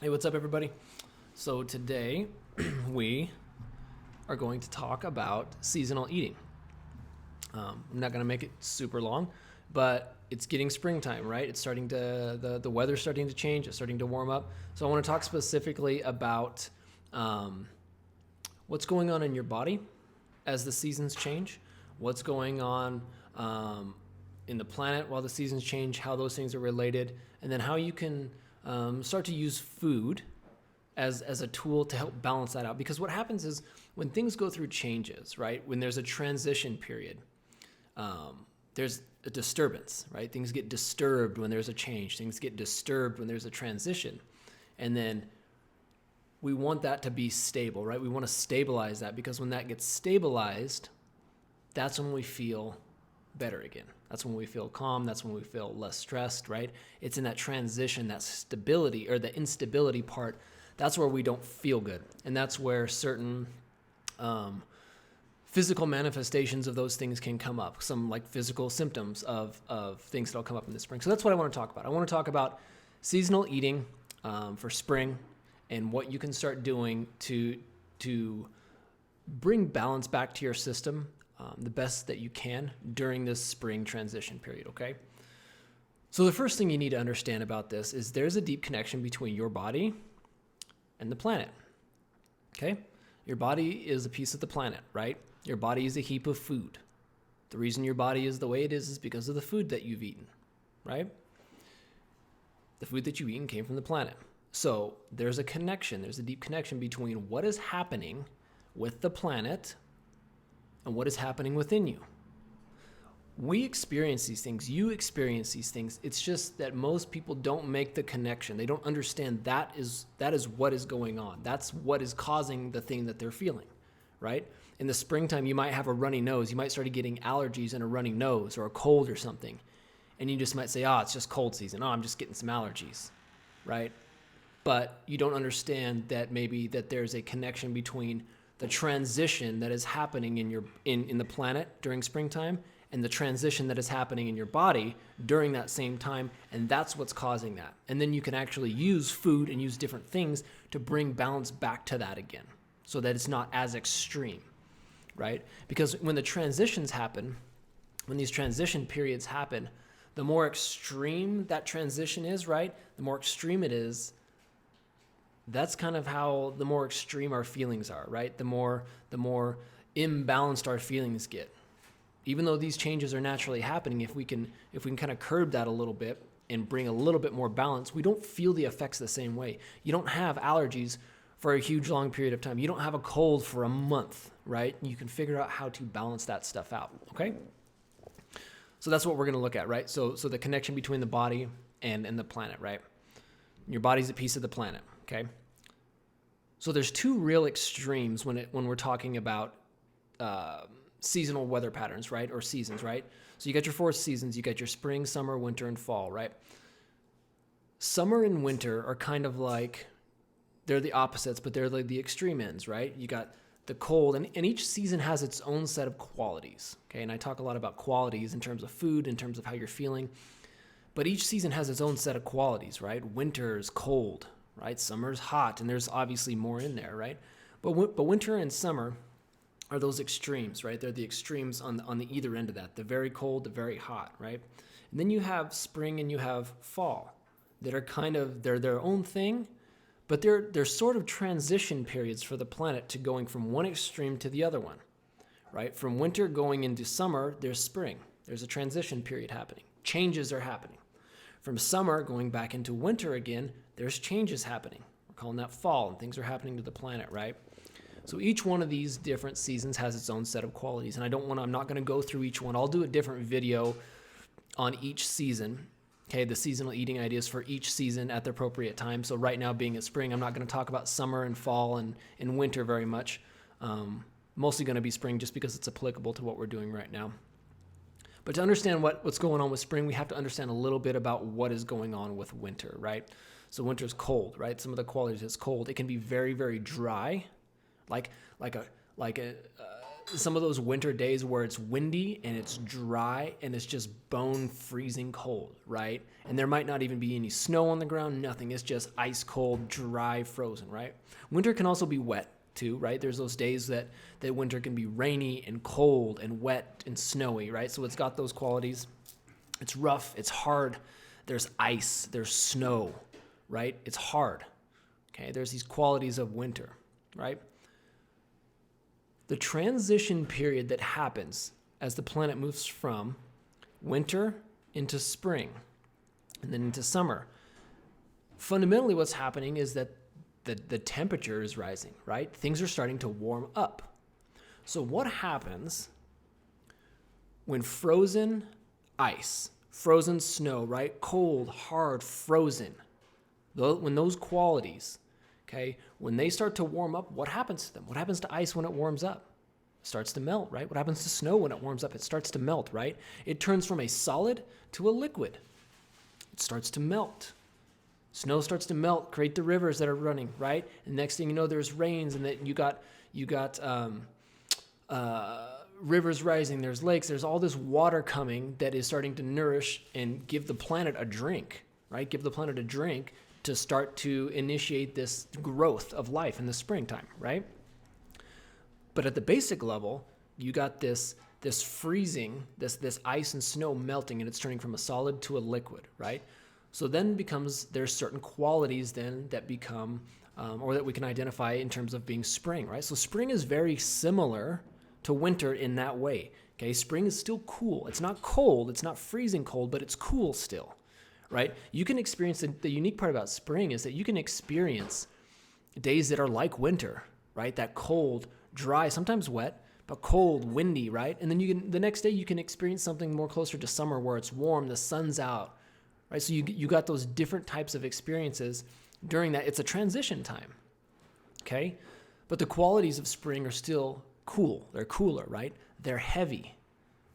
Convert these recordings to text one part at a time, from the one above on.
Hey, what's up, everybody? So today we are going to talk about seasonal eating. I'm not going to make it super long, but it's getting springtime, right? It's starting to the weather's starting to change. It's starting to warm up. So I want to talk specifically about um, what's going on in your body as the seasons change. What's going on in the planet while the seasons change? How those things are related, and then how you can start to use food as a tool to help balance that out. Because what happens is when things go through changes, right? When there's a transition period, there's a disturbance, right? Things get disturbed when there's a change. Things get disturbed when there's a transition. And then we want that to be stable, right? We want to stabilize that, because when that gets stabilized, that's when we feel better again. That's when we feel calm. That's when we feel less stressed, right? It's in that transition, that stability or the instability part. That's where we don't feel good. And that's where certain physical manifestations of those things can come up. Some like physical symptoms of things that'll come up in the spring. So that's what I want to talk about. I want to talk about seasonal eating for spring and what you can start doing to bring balance back to your system the best that you can during this spring transition period, okay? So the first thing you need to understand about this is there's a deep connection between your body and the planet, okay? Your body is a piece of the planet, right? Your body is a heap of food. The reason your body is the way it is because of the food that you've eaten, right? The food that you've eaten came from the planet. So there's a connection, there's a deep connection between what is happening with the planet and what is happening within you. We experience these things. You experience these things. It's just that most people don't make the connection. They don't understand that is what is going on. That's what is causing the thing that they're feeling, right? In the springtime, you might have a runny nose. You might start getting allergies and a runny nose or a cold or something. And you just might say, it's just cold season. I'm just getting some allergies, right? But you don't understand that maybe that there's a connection between the transition that is happening in the planet during springtime and the transition that is happening in your body during that same time, and that's what's causing that. And then you can actually use food and use different things to bring balance back to that again, so that it's not as extreme, right? Because when the transitions happen, when these transition periods happen, the more extreme that transition is, right? The more extreme it is, that's kind of how the more extreme our feelings are, right? The more imbalanced our feelings get. Even though these changes are naturally happening, if we can kind of curb that a little bit and bring a little bit more balance, we don't feel the effects the same way. You don't have allergies for a huge long period of time. You don't have a cold for a month, right? You can figure out how to balance that stuff out, okay? So that's what we're going to look at, right? So the connection between the body and the planet, right? Your body's a piece of the planet, okay? So there's two real extremes when we're talking about seasonal weather patterns, right? Or seasons, right? So you got your four seasons. You got your spring, summer, winter, and fall, right? Summer and winter are kind of like, they're the opposites, but they're like the extreme ends, right? You got the cold, and each season has its own set of qualities, okay? And I talk a lot about qualities in terms of food, in terms of how you're feeling, but each season has its own set of qualities, right? Winter's cold, right? Summer's hot, and there's obviously more in there, right? But winter and summer are those extremes, right? They're the extremes on the either end of that, the very cold, the very hot, right? And then you have spring and you have fall that are kind of, they're their own thing, but they're sort of transition periods for the planet to going from one extreme to the other one, right? From winter going into summer, there's spring. There's a transition period happening. Changes are happening. From summer going back into winter again, there's changes happening. We're calling that fall, and things are happening to the planet, right? So each one of these different seasons has its own set of qualities, and I'm not going to go through each one. I'll do a different video on each season, okay, the seasonal eating ideas for each season at the appropriate time. So right now being at spring, I'm not going to talk about summer and fall and winter very much. Mostly going to be spring just because it's applicable to what we're doing right now. But to understand what's going on with spring, we have to understand a little bit about what is going on with winter, right? So winter's cold, right? Some of the qualities is cold. It can be very, very dry, like a some of those winter days where it's windy and it's dry and it's just bone freezing cold, right? And there might not even be any snow on the ground, nothing. It's just ice cold, dry, frozen, right? Winter can also be wet too, right? There's those days that winter can be rainy and cold and wet and snowy, right? So it's got those qualities. It's rough, it's hard. There's ice, there's snow, right? It's hard. Okay, there's these qualities of winter, right? The transition period that happens as the planet moves from winter into spring and then into summer, fundamentally what's happening is that the temperature is rising, right? Things are starting to warm up. So what happens when frozen ice, frozen snow, right? Cold, hard, frozen. When those qualities, okay, when they start to warm up, what happens to them? What happens to ice when it warms up? It starts to melt, right? What happens to snow when it warms up? It starts to melt, right? It turns from a solid to a liquid. It starts to melt. Snow starts to melt, create the rivers that are running, right? And next thing you know, there's rains, and that you got rivers rising. There's lakes. There's all this water coming that is starting to nourish and give the planet a drink, right? Give the planet a drink to start to initiate this growth of life in the springtime, right? But at the basic level, you got this freezing, this ice and snow melting, and it's turning from a solid to a liquid, right? So then there's certain qualities then that become, or that we can identify in terms of being spring, right? So spring is very similar to winter in that way, okay? Spring is still cool. It's not cold, it's not freezing cold, but it's cool still, right? You can experience, the unique part about spring is that you can experience days that are like winter, right? That cold, dry, sometimes wet, but cold, windy, right? And then the next day you can experience something more closer to summer where it's warm, the sun's out, right? So you got those different types of experiences during that. It's a transition time, okay? But the qualities of spring are still cool. They're cooler, right? They're heavy.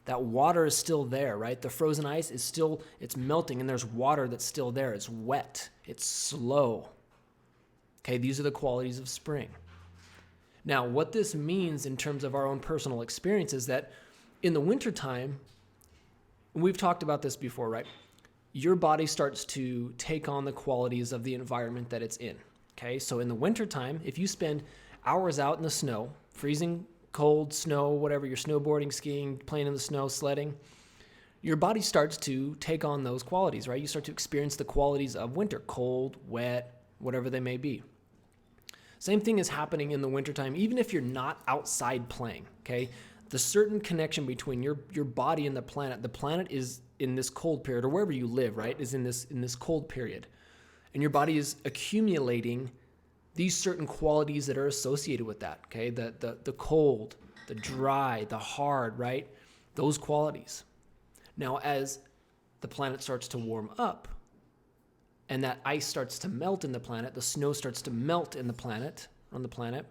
That water is still there, right? The frozen ice is still, it's melting, and there's water that's still there. It's wet. It's slow. Okay, these are the qualities of spring. Now, what this means in terms of our own personal experience is that in the wintertime, we've talked about this before, right? Your body starts to take on the qualities of the environment that it's in, okay? So in the wintertime, if you spend hours out in the snow, freezing cold, snow, whatever, you're snowboarding, skiing, playing in the snow, sledding, your body starts to take on those qualities, right? You start to experience the qualities of winter, cold, wet, whatever they may be. Same thing is happening in the wintertime, even if you're not outside playing, okay? The certain connection between your body and the planet is in this cold period, or wherever you live, right, is in this cold period. And your body is accumulating these certain qualities that are associated with that, okay? The cold, the dry, the hard, right? Those qualities. Now, as the planet starts to warm up, and that ice starts to melt in the planet, the snow starts to melt on the planet,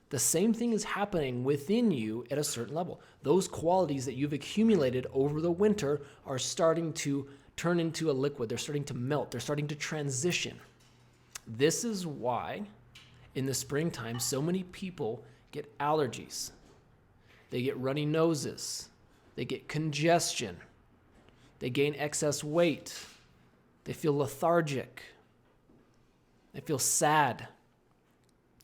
the same thing is happening within you at a certain level. Those qualities that you've accumulated over the winter are starting to turn into a liquid. They're starting to melt. They're starting to transition. This is why in the springtime, so many people get allergies. They get runny noses. They get congestion. They gain excess weight. They feel lethargic. They feel sad,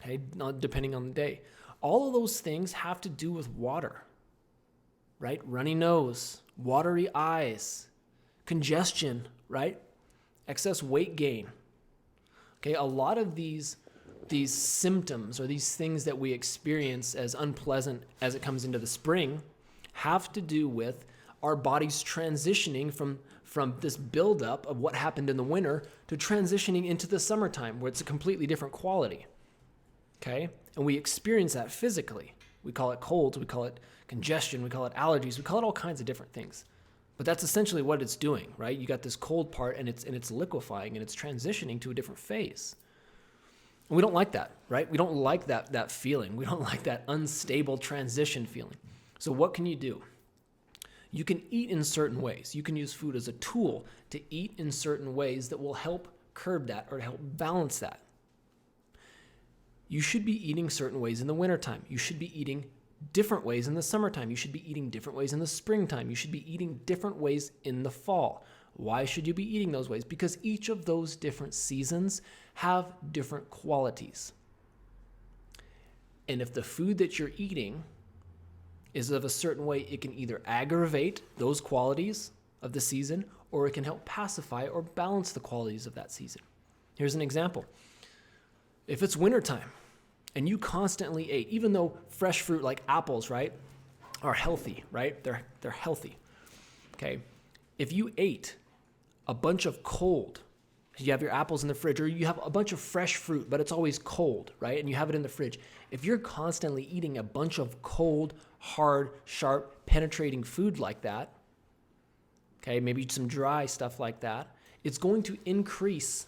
okay, not depending on the day. All of those things have to do with water, right? Runny nose, watery eyes, congestion, right? Excess weight gain. Okay, a lot of these symptoms or these things that we experience as unpleasant as it comes into the spring have to do with our bodies transitioning from this buildup of what happened in the winter to transitioning into the summertime where it's a completely different quality, okay? And we experience that physically. We call it colds, we call it congestion, we call it allergies, we call it all kinds of different things. But that's essentially what it's doing, right? You got this cold part and it's liquefying and it's transitioning to a different phase. And we don't like that, right? We don't like that feeling. We don't like that unstable transition feeling. So what can you do? You can eat in certain ways. You can use food as a tool to eat in certain ways that will help curb that or help balance that. You should be eating certain ways in the wintertime. You should be eating different ways in the summertime. You should be eating different ways in the springtime. You should be eating different ways in the fall. Why should you be eating those ways? Because each of those different seasons have different qualities. And if the food that you're eating is of a certain way, it can either aggravate those qualities of the season, or it can help pacify or balance the qualities of that season. Here's an example. If it's wintertime and you constantly ate, even though fresh fruit like apples, right, are healthy, right? They're healthy. Okay. If you ate a bunch of cold, you have your apples in the fridge, or you have a bunch of fresh fruit, but it's always cold, right? And you have it in the fridge. If you're constantly eating a bunch of cold, hard, sharp, penetrating food like that, okay, maybe some dry stuff like that, it's going to increase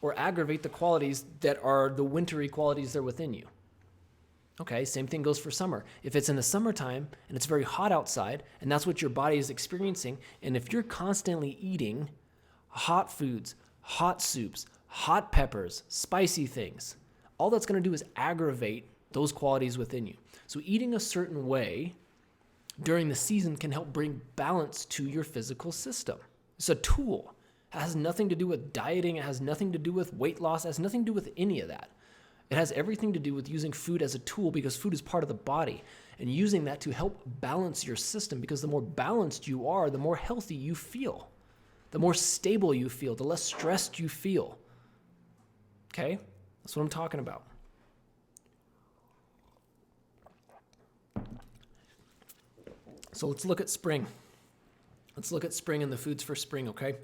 or aggravate the qualities that are the wintry qualities that are within you. Okay, same thing goes for summer. If it's in the summertime and it's very hot outside, and that's what your body is experiencing, and if you're constantly eating hot foods, hot soups, hot peppers, spicy things, all that's going to do is aggravate those qualities within you. So eating a certain way during the season can help bring balance to your physical system. It's a tool. It has nothing to do with dieting. It has nothing to do with weight loss. It has nothing to do with any of that. It has everything to do with using food as a tool, because food is part of the body, and using that to help balance your system, because the more balanced you are, the more healthy you feel. The more stable you feel, the less stressed you feel. Okay? That's what I'm talking about. So let's look at spring. Let's look at spring and the foods for spring, okay?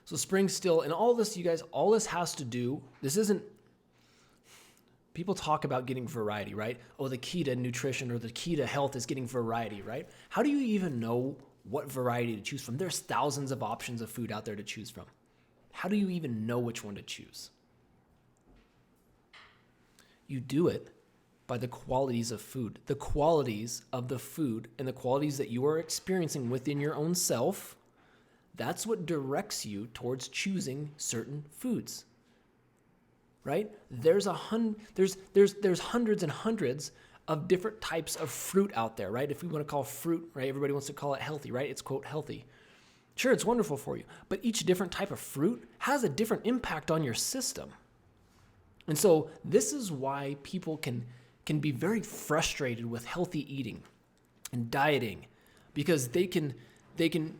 So spring still, and all this, you guys, all this has to do, this isn't, people talk about getting variety, right? Oh, the key to nutrition or the key to health is getting variety, right? How do you even know what variety to choose from? There's thousands of options of food out there to choose from. How do you even know which one to choose? You do it by the qualities of food, the qualities of the food and the qualities that you are experiencing within your own self. That's what directs you towards choosing certain foods, right? There's hundreds and hundreds of different types of fruit out there, right? If we want to call fruit, right? Everybody wants to call it healthy, right? It's quote healthy. Sure, it's wonderful for you, but each different type of fruit has a different impact on your system. And so this is why people can be very frustrated with healthy eating and dieting, because they can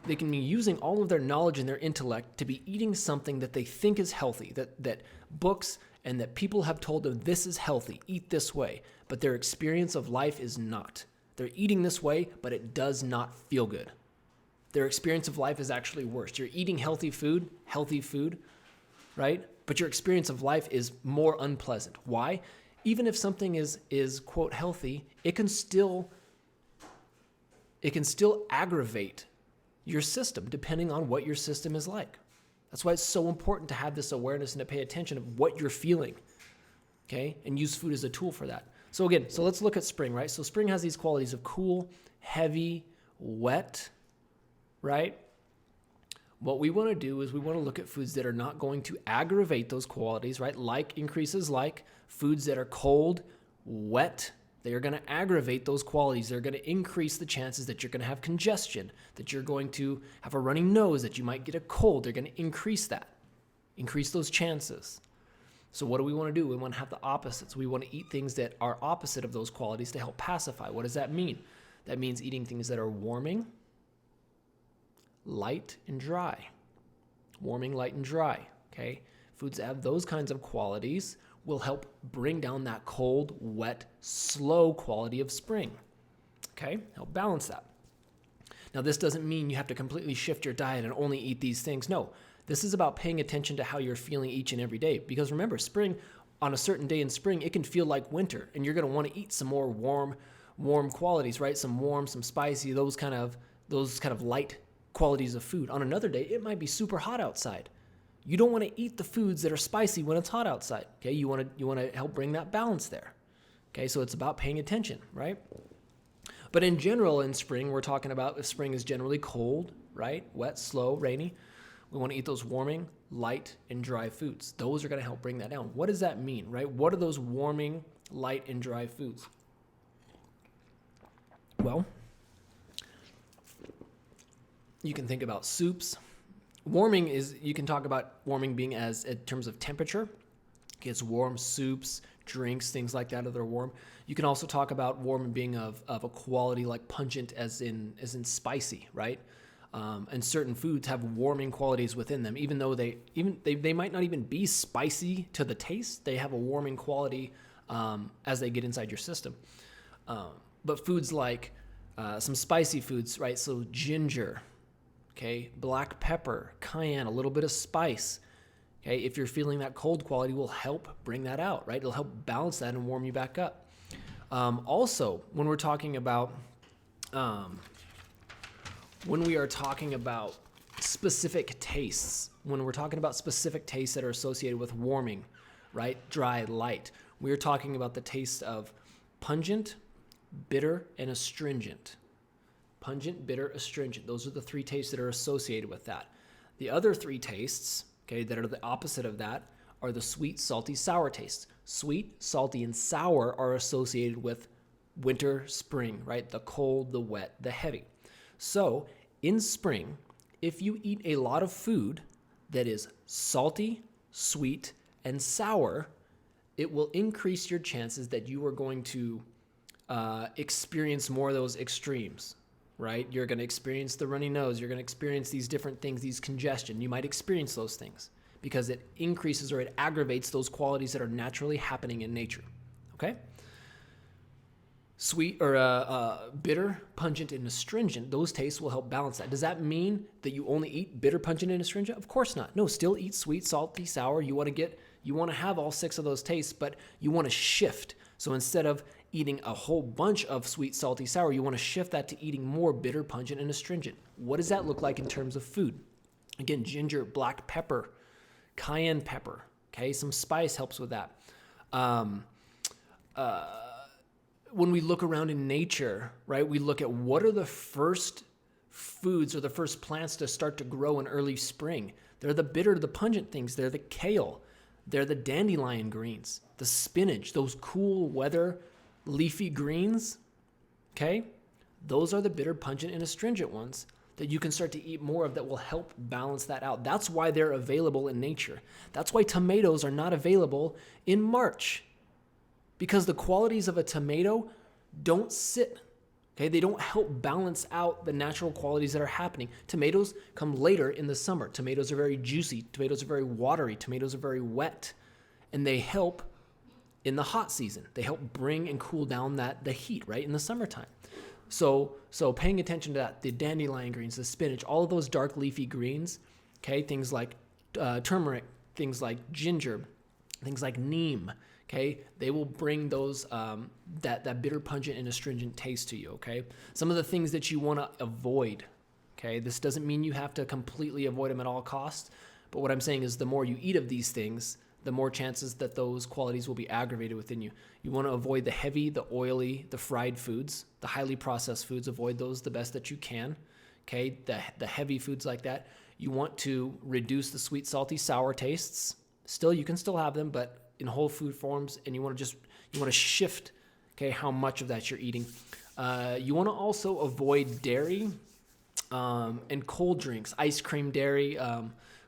be using all of their knowledge and their intellect to be eating something that they think is healthy, that books and that people have told them this is healthy, eat this way, but their experience of life is not. They're eating this way, but it does not feel good. Their experience of life is actually worse. You're eating healthy food, right? But your experience of life is more unpleasant. Why? Even if something is quote healthy, it can still aggravate your system depending on what your system is like. That's why it's so important to have this awareness and to pay attention of what you're feeling, okay? And use food as a tool for that. So again, let's look at spring, right? So spring has these qualities of cool, heavy, wet, right? What we want to do is we want to look at foods that are not going to aggravate those qualities, right? Like increases like foods that are cold, wet, they are going to aggravate those qualities. They're going to increase the chances that you're going to have congestion, that you're going to have a running nose, that you might get a cold. They're going to increase those chances. So what do we want to do? We want to have the opposites. We want to eat things that are opposite of those qualities to help pacify. What does that mean? That means eating things that are warming, light, and dry. Warming, light, and dry, okay? Foods that have those kinds of qualities will help bring down that cold, wet, slow quality of spring, okay? Help balance that. Now, this doesn't mean you have to completely shift your diet and only eat these things. No, this is about paying attention to how you're feeling each and every day. Because remember, spring, on a certain day in spring, it can feel like winter, and you're going to want to eat some more warm qualities, right? Some warm, some spicy, those kind of light qualities of food. On another day, it might be super hot outside. You don't want to eat the foods that are spicy when it's hot outside. Okay, you want to help bring that balance there. Okay, so it's about paying attention, right? But in general, in spring, we're talking about if spring is generally cold, right? Wet, slow, rainy. We want to eat those warming, light, and dry foods. Those are going to help bring that down. What does that mean, right? What are those warming, light, and dry foods? Well, you can think about soups. Warming is, you can talk about warming being as in terms of temperature. It's warm soups, drinks, things like that that are warm. You can also talk about warm being of a quality like pungent as in spicy, right? And certain foods have warming qualities within them, even though they might not even be spicy to the taste. They have a warming quality as they get inside your system. But foods like some spicy foods, right? So ginger, okay, black pepper, cayenne, a little bit of spice. Okay, if you're feeling that cold quality, will help bring that out, right? It'll help balance that and warm you back up. Also, when we're talking about, when we are talking about specific tastes, when we're talking about specific tastes that are associated with warming, right? Dry, light. We're talking about the taste of pungent, bitter, and astringent. Pungent, bitter, astringent. Those are the three tastes that are associated with that. The other three tastes, okay, that are the opposite of that are the sweet, salty, sour tastes. Sweet, salty, and sour are associated with winter, spring, right? The cold, the wet, the heavy. So in spring, if you eat a lot of food that is salty, sweet, and sour, it will increase your chances that you are going to experience more of those extremes, right? You're going to experience the runny nose. You're going to experience these different things, these congestion. You might experience those things because it increases or it aggravates those qualities that are naturally happening in nature, okay? Sweet or bitter, pungent, and astringent, those tastes will help balance that. Does that mean that you only eat bitter, pungent, and astringent? Of course not. No, still eat sweet, salty, sour. You want to have all six of those tastes, but you want to shift. So instead of eating a whole bunch of sweet, salty, sour, you want to shift that to eating more bitter, pungent, and astringent. What does that look like in terms of food? Again, ginger, black pepper, cayenne pepper. Okay, some spice helps with that. When we look around in nature, right, we look at what are the first foods or the first plants to start to grow in early spring. They're the bitter, the pungent things. They're the kale. They're the dandelion greens, the spinach, those cool weather leafy greens, okay? Those are the bitter, pungent, and astringent ones that you can start to eat more of that will help balance that out. That's why they're available in nature. That's why tomatoes are not available in March, because the qualities of a tomato don't sit, okay? They don't help balance out the natural qualities that are happening. Tomatoes come later in the summer. Tomatoes are very juicy. Tomatoes are very watery. Tomatoes are very wet, and they help in the hot season. They help bring and cool down the heat, right, in the summertime. So paying attention to that, the dandelion greens, the spinach, all of those dark leafy greens, okay, things like turmeric, things like ginger, things like neem, okay, they will bring those that bitter, pungent, and astringent taste to you, okay? Some of the things that you want to avoid, okay? This doesn't mean you have to completely avoid them at all costs, but what I'm saying is the more you eat of these things, the more chances that those qualities will be aggravated within you. You want to avoid the heavy, the oily, the fried foods, the highly processed foods. Avoid those the best that you can, okay? The heavy foods like that. You want to reduce the sweet, salty, sour tastes. Still, you can still have them, but in whole food forms, and you want to shift, okay, how much of that you're eating. You want to also avoid dairy and cold drinks, ice cream, dairy,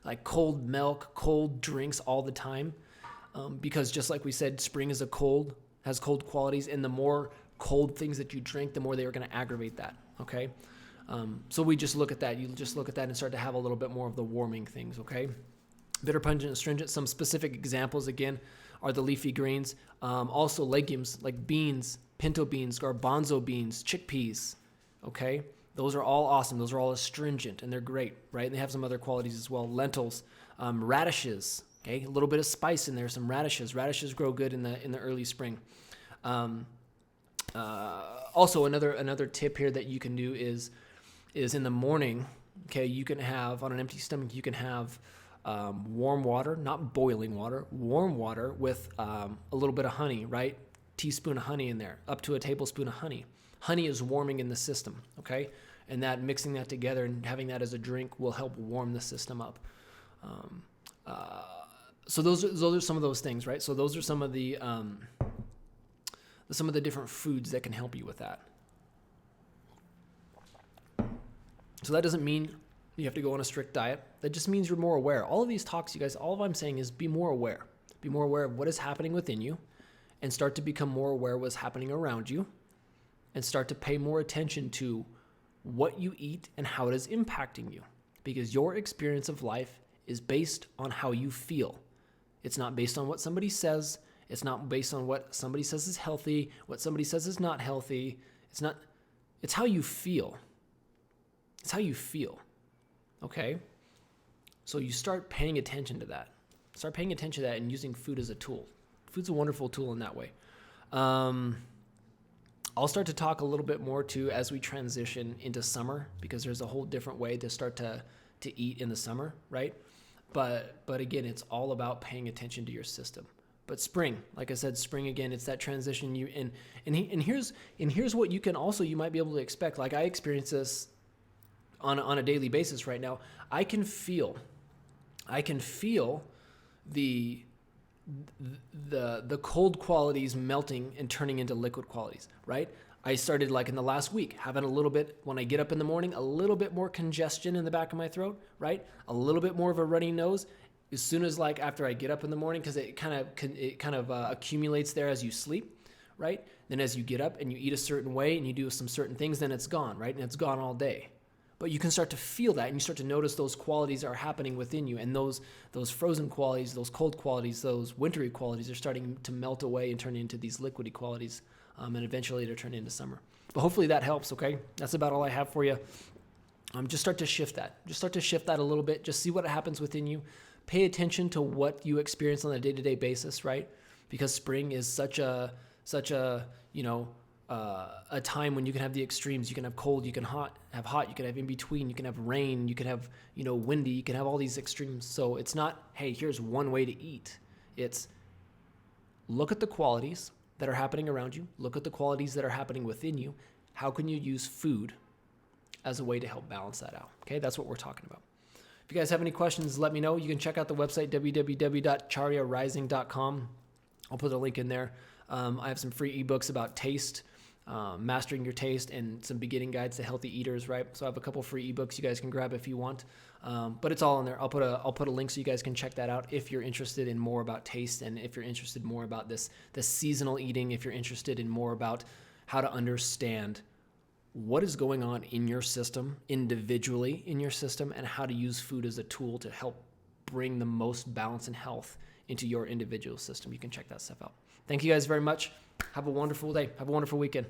like cold milk, cold drinks all the time, because just like we said, spring has cold qualities, and the more cold things that you drink, the more they are going to aggravate that, okay? So we just look at that. You just look at that and start to have a little bit more of the warming things, okay? Bitter, pungent, astringent. Some specific examples, again, are the leafy greens. Also legumes like beans, pinto beans, garbanzo beans, chickpeas, okay? Those are all awesome. Those are all astringent, and they're great, right? And they have some other qualities as well. Lentils, radishes, okay? A little bit of spice in there, some radishes. Radishes grow good in the early spring. Also, another tip here that you can do is in the morning, okay, you can have, on an empty stomach, you can have warm water, not boiling water, warm water with a little bit of honey, right? Teaspoon of honey in there, up to a tablespoon of honey. Honey is warming in the system, okay? And that mixing that together and having that as a drink will help warm the system up. So those are some of those things, right? So those are some of the different foods that can help you with that. So that doesn't mean you have to go on a strict diet. That just means you're more aware. All of these talks, you guys, all I'm saying is be more aware. Be more aware of what is happening within you and start to become more aware of what's happening around you and start to pay more attention to what you eat and how it is impacting you. Because your experience of life is based on how you feel. It's not based on what somebody says. It's not based on what somebody says is healthy, what somebody says is not healthy. It's how you feel. It's how you feel. Okay? So you start paying attention to that. Start paying attention to that and using food as a tool. Food's a wonderful tool in that way. I'll start to talk a little bit more too as we transition into summer, because there's a whole different way to start to eat in the summer, right? But again, it's all about paying attention to your system. But spring, like I said, spring again, it's that transition. And here's what you might be able to expect. Like I experience this on a daily basis right now. I can feel the cold qualities melting and turning into liquid qualities, right? I started like in the last week having a little bit, when I get up in the morning, a little bit more congestion in the back of my throat, right? A little bit more of a runny nose. As soon as like after I get up in the morning, because it kind of accumulates there as you sleep, right? Then as you get up and you eat a certain way and you do some certain things, then it's gone, right? And it's gone all day. But you can start to feel that, and you start to notice those qualities are happening within you, and those frozen qualities, those cold qualities, those wintry qualities are starting to melt away and turn into these liquidy qualities, and eventually to turn into summer. But hopefully that helps, okay? That's about all I have for you. Just start to shift that. Just start to shift that a little bit. Just see what happens within you. Pay attention to what you experience on a day-to-day basis, right? Because spring is such a time when you can have the extremes. You can have cold, you can have hot, you can have in between, you can have rain, you can have, windy, you can have all these extremes. So it's not, hey, here's one way to eat. It's look at the qualities that are happening around you. Look at the qualities that are happening within you. How can you use food as a way to help balance that out? Okay, that's what we're talking about. If you guys have any questions, let me know. You can check out the website, www.charyarising.com. I'll put a link in there. I have some free ebooks about taste, mastering your taste, and some beginning guides to healthy eaters, right? So I have a couple free ebooks you guys can grab if you want. But it's all in there. I'll put a link so you guys can check that out if you're interested in more about taste, and if you're interested more about this seasonal eating, if you're interested in more about how to understand what is going on in your system, individually in your system, and how to use food as a tool to help bring the most balance and health into your individual system. You can check that stuff out. Thank you guys very much. Have a wonderful day. Have a wonderful weekend.